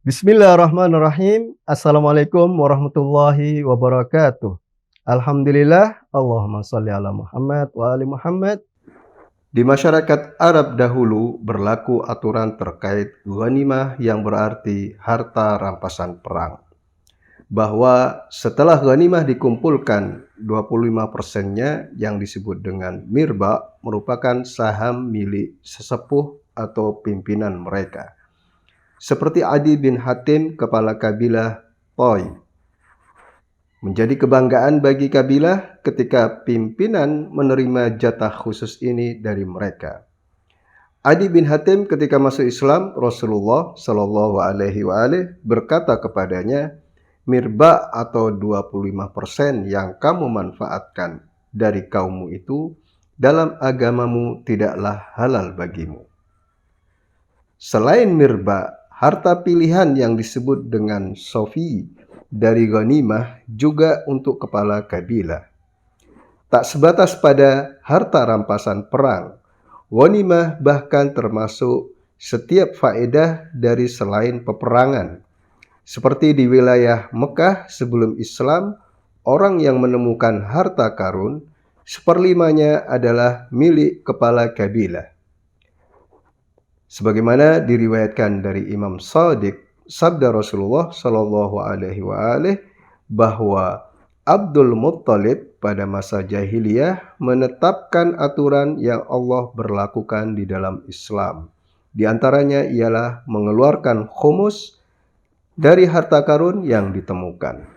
Bismillahirrahmanirrahim. Assalamualaikum warahmatullahi wabarakatuh. Alhamdulillah, Allahumma shalli ala Muhammad wa ali Muhammad. Di masyarakat Arab dahulu berlaku aturan terkait ghanimah yang berarti harta rampasan perang. Bahwa setelah ghanimah dikumpulkan, 25%-nya yang disebut dengan mirba merupakan saham milik sesepuh atau pimpinan mereka. Seperti Adi bin Hatim, kepala kabilah Toy. Menjadi kebanggaan bagi kabilah ketika pimpinan menerima jatah khusus ini dari mereka. Adi bin Hatim ketika masuk Islam, Rasulullah Shallallahu Alaihi Wasallam berkata kepadanya, mirba atau 25% yang kamu manfaatkan dari kaummu itu dalam agamamu tidaklah halal bagimu. Selain mirba, harta pilihan yang disebut dengan sofi dari ghanimah juga untuk kepala kabilah. Tak sebatas pada harta rampasan perang, ghanimah bahkan termasuk setiap faedah dari selain peperangan. Seperti di wilayah Mekah sebelum Islam, orang yang menemukan harta karun, seperlimanya adalah milik kepala kabilah. Sebagaimana diriwayatkan dari Imam Shadiq, sabda Rasulullah Shallallahu Alaihi Wasallam bahwa Abdul Muttalib pada masa jahiliyah menetapkan aturan yang Allah berlakukan di dalam Islam. Di antaranya ialah mengeluarkan khumus dari harta karun yang ditemukan.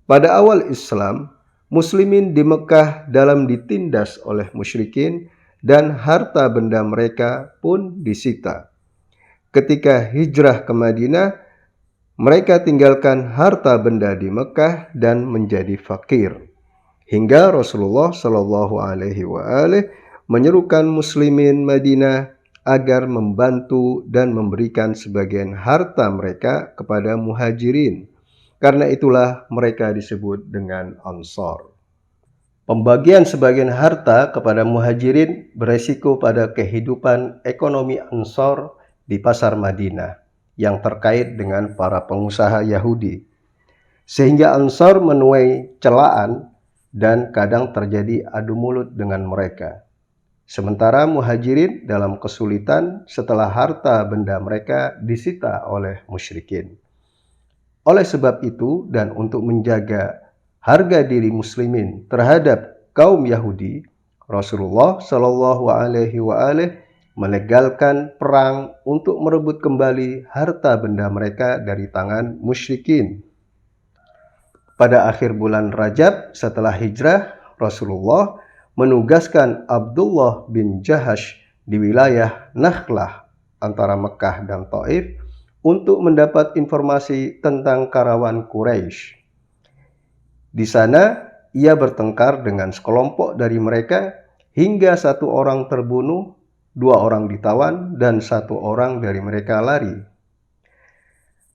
Pada awal Islam, Muslimin di Mekah dalam ditindas oleh musyrikin dan harta benda mereka pun disita. Ketika hijrah ke Madinah, mereka tinggalkan harta benda di Mekah dan menjadi fakir. Hingga Rasulullah Shallallahu Alaihi Wasallam menyerukan Muslimin Madinah agar membantu dan memberikan sebagian harta mereka kepada muhajirin. Karena itulah mereka disebut dengan Ansar. Pembagian sebagian harta kepada muhajirin beresiko pada kehidupan ekonomi Ansar di pasar Madinah yang terkait dengan para pengusaha Yahudi. Sehingga Ansar menuai celaan dan kadang terjadi adu mulut dengan mereka. Sementara muhajirin dalam kesulitan setelah harta benda mereka disita oleh musyrikin. Oleh sebab itu dan untuk menjaga harga diri muslimin terhadap kaum Yahudi, Rasulullah Shallallahu Alaihi Wasallam melegalkan perang untuk merebut kembali harta benda mereka dari tangan musyrikin. Pada akhir bulan Rajab setelah hijrah, Rasulullah menugaskan Abdullah bin Jahash di wilayah Nakhlah antara Mekah dan Taif untuk mendapat informasi tentang karawan Quraisy. Di sana, ia bertengkar dengan sekelompok dari mereka hingga satu orang terbunuh, 2 orang ditawan, dan 1 orang dari mereka lari.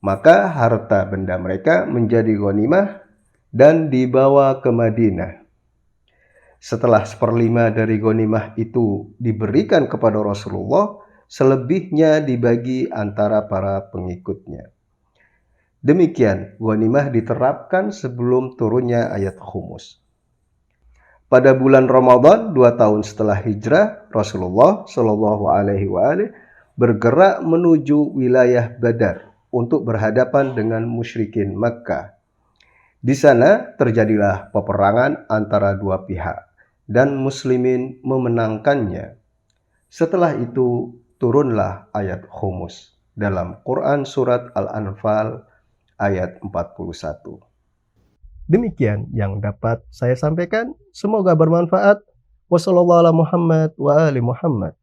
Maka harta benda mereka menjadi ghanimah dan dibawa ke Madinah. Setelah 1/5 dari ghanimah itu diberikan kepada Rasulullah, selebihnya dibagi antara para pengikutnya. Demikian ghanimah diterapkan sebelum turunnya ayat khumus. Pada bulan Ramadan 2 tahun setelah hijrah, Rasulullah Shallallahu Alaihi Wasallam bergerak menuju wilayah Badar untuk berhadapan dengan musyrikin Makkah. Di sana terjadilah peperangan antara dua pihak dan muslimin memenangkannya. Setelah itu turunlah ayat khumus dalam Quran surat Al-Anfal ayat 41. Demikian yang dapat saya sampaikan. Semoga bermanfaat. Wassalamualaikum warahmatullahi wabarakatuh.